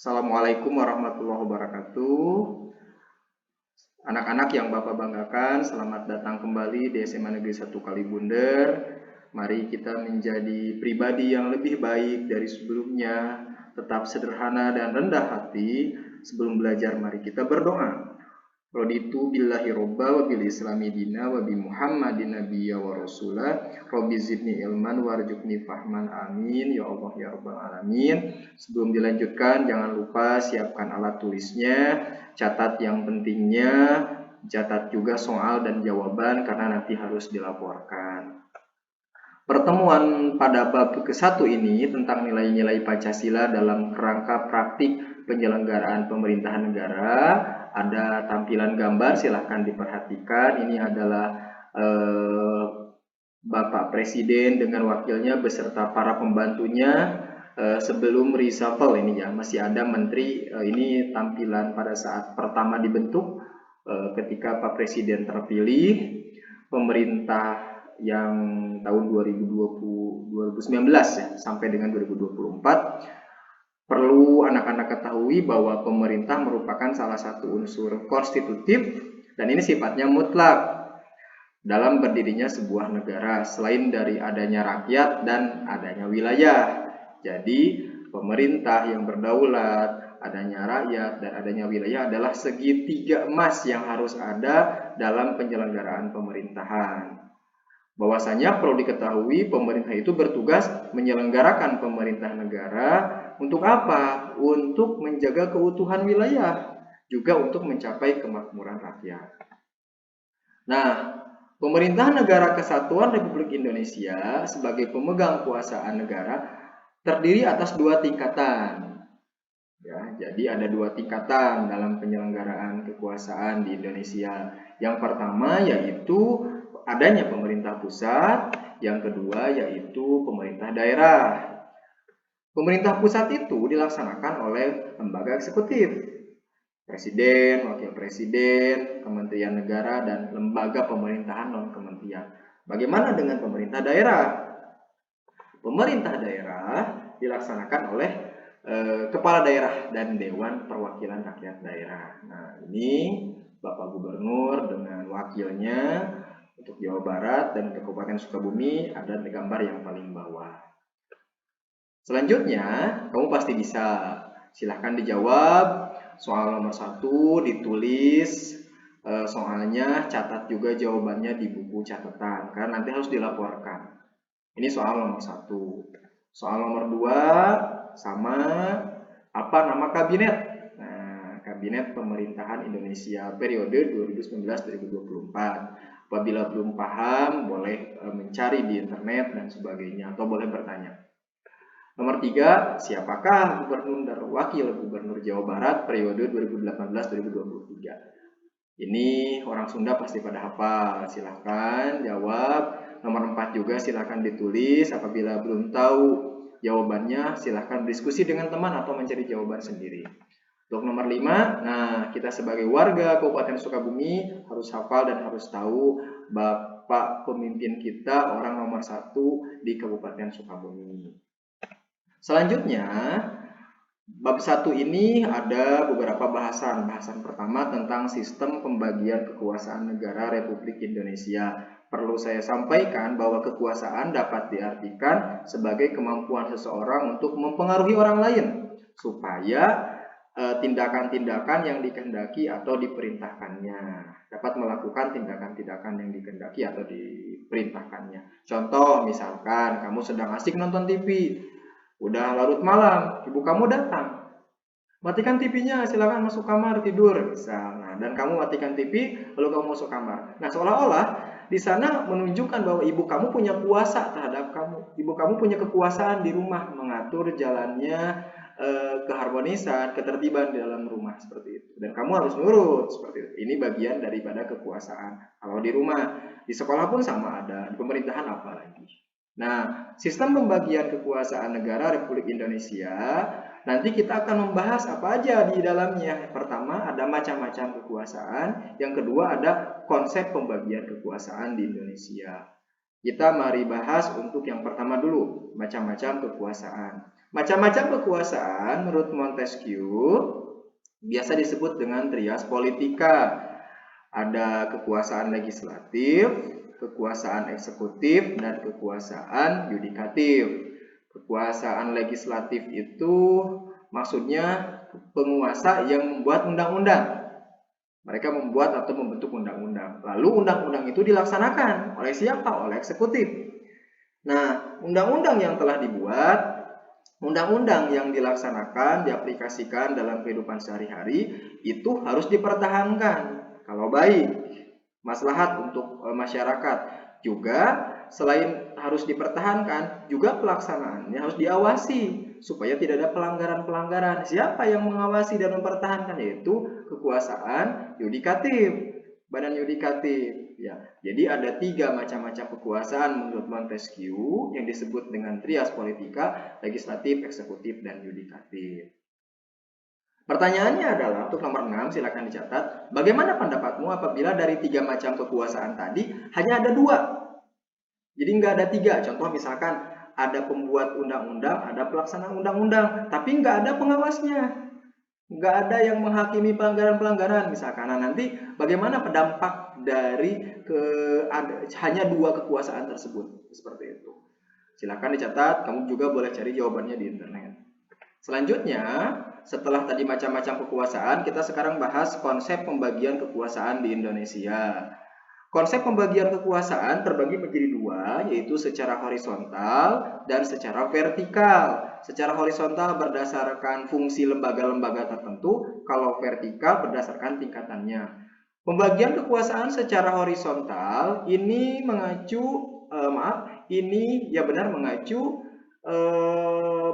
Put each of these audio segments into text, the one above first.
Assalamualaikum warahmatullahi wabarakatuh. Anak-anak yang Bapak banggakan, selamat datang kembali di SMA Negeri 1 Kalibunder. Mari kita menjadi pribadi yang lebih baik dari sebelumnya. Tetap sederhana dan rendah hati. Sebelum belajar, mari kita berdoa. Raditu billahi robba wa bil islami dina wa bi muhammadin nabiyya wa rasulah rabbi zidni ilman warzuqni fahman amin ya Allah ya rabbal alamin. Sebelum dilanjutkan, jangan lupa siapkan alat tulisnya, catat yang pentingnya, catat juga soal dan jawaban karena nanti harus dilaporkan. Pertemuan pada bab ke-1 ini tentang nilai-nilai Pancasila dalam kerangka praktik penyelenggaraan pemerintahan negara. Ada tampilan gambar, silahkan diperhatikan. Ini adalah Bapak Presiden dengan wakilnya beserta para pembantunya sebelum reshuffle ini ya. Masih ada menteri, ini tampilan pada saat pertama dibentuk ketika Pak Presiden terpilih. Pemerintah yang tahun 2019 ya, sampai dengan 2024. Perlu anak-anak ketahui bahwa pemerintah merupakan salah satu unsur konstitutif dan ini sifatnya mutlak dalam berdirinya sebuah negara selain dari adanya rakyat dan adanya wilayah. Jadi pemerintah yang berdaulat, adanya rakyat dan adanya wilayah adalah segitiga emas yang harus ada dalam penyelenggaraan pemerintahan. Bahwasanya perlu diketahui pemerintah itu bertugas menyelenggarakan pemerintah negara untuk apa? Untuk menjaga keutuhan wilayah, juga untuk mencapai kemakmuran rakyat. Nah, pemerintah negara kesatuan Republik Indonesia sebagai pemegang kuasaan negara terdiri atas dua tingkatan. Ya, jadi ada dua tingkatan dalam penyelenggaraan kekuasaan di Indonesia. Yang pertama yaitu adanya pemerintah pusat, yang kedua yaitu pemerintah daerah. Pemerintah pusat itu dilaksanakan oleh lembaga eksekutif, presiden, wakil presiden, kementerian negara, dan lembaga pemerintahan non-kementerian. Bagaimana dengan pemerintah daerah? Pemerintah daerah dilaksanakan oleh kepala daerah dan Dewan Perwakilan Rakyat Daerah. Nah, ini Bapak Gubernur dengan wakilnya untuk Jawa Barat dan untuk Kabupaten Sukabumi ada gambar yang paling bawah. Selanjutnya, kamu pasti bisa. Silahkan dijawab. Soal nomor 1 ditulis soalnya, catat juga jawabannya di buku catatan karena nanti harus dilaporkan. Ini soal nomor 1. Soal nomor 2 sama apa nama kabinet? Nah, Kabinet Pemerintahan Indonesia periode 2019-2024. Apabila belum paham, boleh mencari di internet dan sebagainya atau boleh bertanya. Nomor 3, siapakah gubernur dan wakil gubernur Jawa Barat periode 2018-2023? Ini orang Sunda pasti pada hafal, silahkan jawab. Nomor 4 juga silahkan ditulis. Apabila belum tahu jawabannya, silahkan diskusi dengan teman atau mencari jawaban sendiri. Untuk nomor 5, nah kita sebagai warga Kabupaten Sukabumi harus hafal dan harus tahu Bapak pemimpin kita orang nomor 1 di Kabupaten Sukabumi. Selanjutnya, bab 1 ini ada beberapa bahasan. Bahasan pertama tentang sistem pembagian kekuasaan negara Republik Indonesia. Perlu saya sampaikan bahwa kekuasaan dapat diartikan sebagai kemampuan seseorang untuk mempengaruhi orang lain supaya tindakan-tindakan yang dikehendaki atau diperintahkannya, dapat melakukan tindakan-tindakan yang dikehendaki atau diperintahkannya. Contoh, misalkan kamu sedang asik nonton TV, udah larut malam, ibu kamu datang, matikan TV-nya, silakan masuk kamar tidur, misalnya. Dan kamu matikan TV, lalu kamu masuk kamar. Nah, seolah-olah di sana menunjukkan bahwa ibu kamu punya kuasa terhadap kamu. Ibu kamu punya kekuasaan di rumah mengatur jalannya keharmonisan, ketertiban di dalam rumah seperti itu. Dan kamu harus nurut seperti itu. Ini bagian daripada kekuasaan. Kalau di rumah, di sekolah pun sama ada, di pemerintahan apalagi. Nah, sistem pembagian kekuasaan negara Republik Indonesia, nanti kita akan membahas apa aja di dalamnya. Pertama, ada macam-macam kekuasaan. Yang kedua, ada konsep pembagian kekuasaan di Indonesia. Kita mari bahas untuk yang pertama dulu, macam-macam kekuasaan. Macam-macam kekuasaan menurut Montesquieu biasa disebut dengan trias politika. Ada kekuasaan legislatif, kekuasaan eksekutif, dan kekuasaan yudikatif. Kekuasaan legislatif itu maksudnya penguasa yang membuat undang-undang. Mereka membuat atau membentuk undang-undang. Lalu undang-undang itu dilaksanakan oleh siapa? Oleh eksekutif. Nah, undang-undang yang telah dibuat, undang-undang yang dilaksanakan, diaplikasikan dalam kehidupan sehari-hari itu harus dipertahankan. Kalau baik, maslahat untuk masyarakat. Juga selain harus dipertahankan, juga pelaksanaannya harus diawasi supaya tidak ada pelanggaran-pelanggaran. Siapa yang mengawasi dan mempertahankan? Yaitu kekuasaan yudikatif, badan yudikatif. Ya, jadi ada 3 macam-macam kekuasaan menurut Montesquieu yang disebut dengan trias politika, legislatif, eksekutif, dan yudikatif. Pertanyaannya adalah, untuk nomor 6, silakan dicatat, bagaimana pendapatmu apabila dari 3 macam kekuasaan tadi hanya ada 2? Jadi nggak ada 3, contoh misalkan ada pembuat undang-undang, ada pelaksana undang-undang, tapi nggak ada pengawasnya. Nggak ada yang menghakimi pelanggaran-pelanggaran misalkan. Nah, nanti bagaimana dampak dari hanya 2 kekuasaan tersebut? Seperti itu. Silakan dicatat, kamu juga boleh cari jawabannya di internet. Selanjutnya, setelah tadi macam-macam kekuasaan, kita sekarang bahas konsep pembagian kekuasaan di Indonesia. Konsep pembagian kekuasaan terbagi menjadi 2, yaitu secara horizontal dan secara vertikal. Secara horizontal berdasarkan fungsi lembaga-lembaga tertentu, kalau vertikal berdasarkan tingkatannya. Pembagian kekuasaan secara horizontal ini mengacu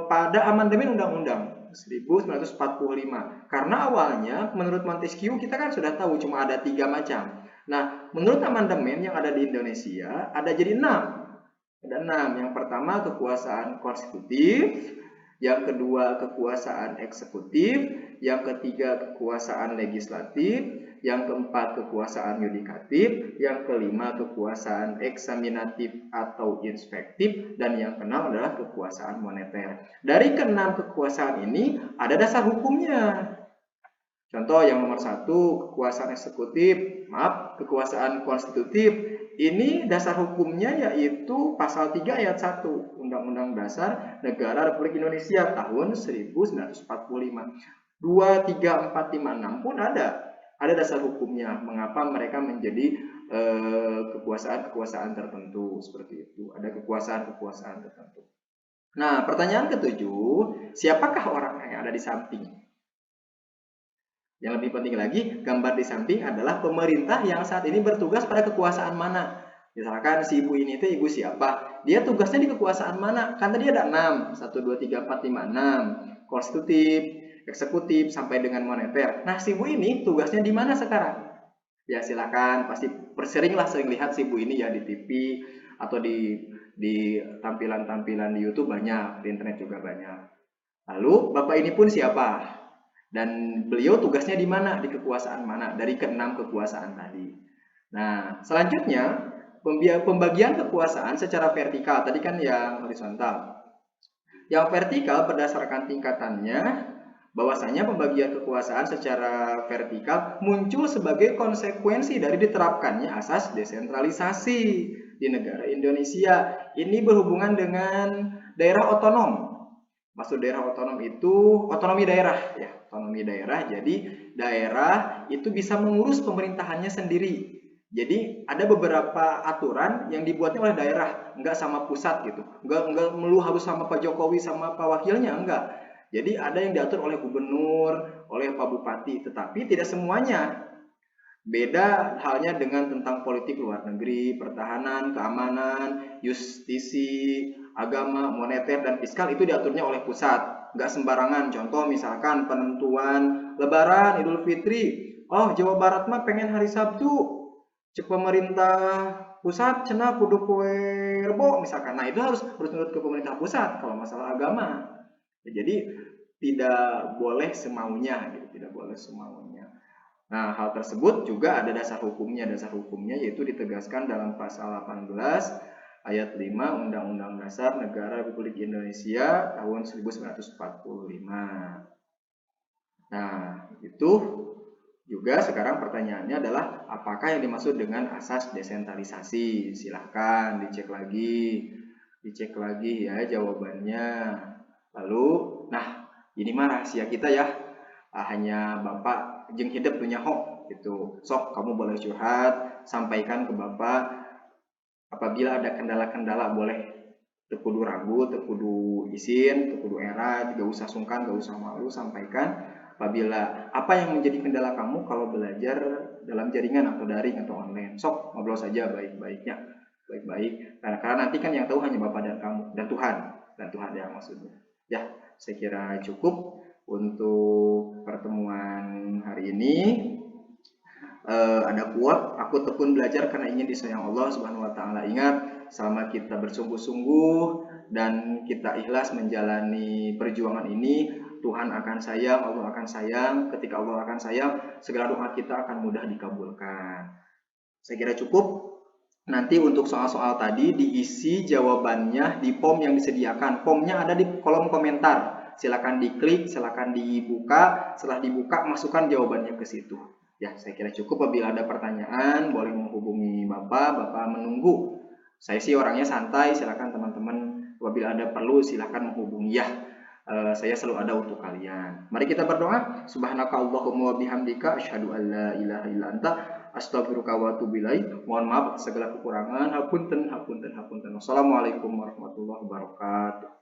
pada amandemen Undang-Undang 1945. Karena awalnya menurut Montesquieu kita kan sudah tahu cuma ada 3 macam. Nah, menurut amandemen yang ada di Indonesia ada jadi 6. Ada 6. Yang pertama kekuasaan konstitutif, yang kedua kekuasaan eksekutif, yang ketiga kekuasaan legislatif, yang keempat kekuasaan yudikatif, yang kelima kekuasaan eksaminatif atau inspektif, dan yang keenam adalah kekuasaan moneter. Dari keenam kekuasaan ini ada dasar hukumnya. Contoh yang nomor 1, kekuasaan kekuasaan konstitutif. Ini dasar hukumnya yaitu pasal 3 ayat 1 Undang-Undang Dasar Negara Republik Indonesia tahun 1945. 2, 3, 4, 5, 6 pun ada dasar hukumnya mengapa mereka menjadi kekuasaan-kekuasaan tertentu seperti itu. Ada kekuasaan-kekuasaan tertentu. Nah, pertanyaan ke-7, siapakah orang yang ada di samping? Yang lebih penting lagi, gambar di samping adalah pemerintah yang saat ini bertugas pada kekuasaan mana. Misalkan si ibu ini itu ibu siapa? Dia tugasnya di kekuasaan mana? Kan tadi ada 6, 1, 2, 3, 4, 5, 6. Konstitutif, eksekutif, sampai dengan moneter. Nah, si ibu ini tugasnya di mana sekarang? Ya silakan, pasti sering lihat si ibu ini ya di TV atau di tampilan-tampilan di YouTube banyak, di internet juga banyak. Lalu bapak ini pun siapa? Dan beliau tugasnya di mana? Di kekuasaan mana? Dari ke-6 kekuasaan tadi. Nah, selanjutnya pembagian kekuasaan secara vertikal. Tadi kan yang horizontal. Yang vertikal berdasarkan tingkatannya, bahwasanya pembagian kekuasaan secara vertikal muncul sebagai konsekuensi dari diterapkannya asas desentralisasi di negara Indonesia. Ini berhubungan dengan daerah otonom. Maksud daerah otonom itu otonomi daerah ya, otonomi daerah. Jadi daerah itu bisa mengurus pemerintahannya sendiri. Jadi ada beberapa aturan yang dibuatnya oleh daerah, enggak sama pusat gitu. Enggak melulu harus sama Pak Jokowi sama Pak Wakilnya, enggak. Jadi ada yang diatur oleh gubernur, oleh Pak Bupati, tetapi tidak semuanya. Beda halnya dengan tentang politik luar negeri, pertahanan, keamanan, justisi, agama, moneter, dan fiskal itu diaturnya oleh pusat. Nggak sembarangan. Contoh misalkan penentuan Lebaran, Idul Fitri. Oh, Jawa Barat mah pengen hari Sabtu. Cek pemerintah pusat cenah kudu poe Rebo misalkan. Nah, itu harus nurut ke pemerintah pusat kalau masalah agama. Jadi tidak boleh semaunya gitu, tidak boleh semaunya. Nah, hal tersebut juga ada dasar hukumnya. Dasar hukumnya yaitu ditegaskan dalam pasal 18 ayat 5 Undang-Undang Dasar Negara Republik Indonesia tahun 1945. Nah, itu juga sekarang pertanyaannya adalah apakah yang dimaksud dengan asas desentralisasi? Silahkan dicek lagi ya jawabannya. Lalu, nah ini mah rahasia kita ya, hanya Bapak jeung hidup punya hok gitu. Sok kamu boleh curhat, sampaikan ke Bapak apabila ada kendala-kendala boleh tekudu ragu, tekudu izin, tekudu era, gak usah sungkan, gak usah malu, sampaikan. Apabila apa yang menjadi kendala kamu kalau belajar dalam jaringan atau daring atau online, sok ngobrol saja baik-baiknya, baik-baik. Karena nanti kan yang tahu hanya Bapak dan kamu dan Tuhan ya maksudnya. Ya, saya kira cukup untuk pertemuan hari ini. Ada kuat, aku tekun belajar karena ingin disayang Allah Subhanahu wa taala. Ingat, selama kita bersungguh-sungguh dan kita ikhlas menjalani perjuangan ini, Tuhan akan sayang, Allah akan sayang. Ketika Allah akan sayang, segala doa kita akan mudah dikabulkan. Saya kira cukup. Nanti untuk soal-soal tadi diisi jawabannya di form yang disediakan. Formnya ada di kolom komentar. Silakan diklik, silakan dibuka. Setelah dibuka, masukkan jawabannya ke situ. Ya, saya kira cukup. Apabila ada pertanyaan, boleh menghubungi Bapak menunggu. Saya sih orangnya santai, silakan teman-teman. Apabila ada perlu, silakan menghubungi ya. Saya selalu ada untuk kalian. Mari kita berdoa. Subhanakallahumma wa bihamdika asyhadu an la ilaha illa anta astagfiruka wa atubu ilaik. Mohon maaf segala kekurangan. Hapunten. Wassalamualaikum warahmatullahi wabarakatuh.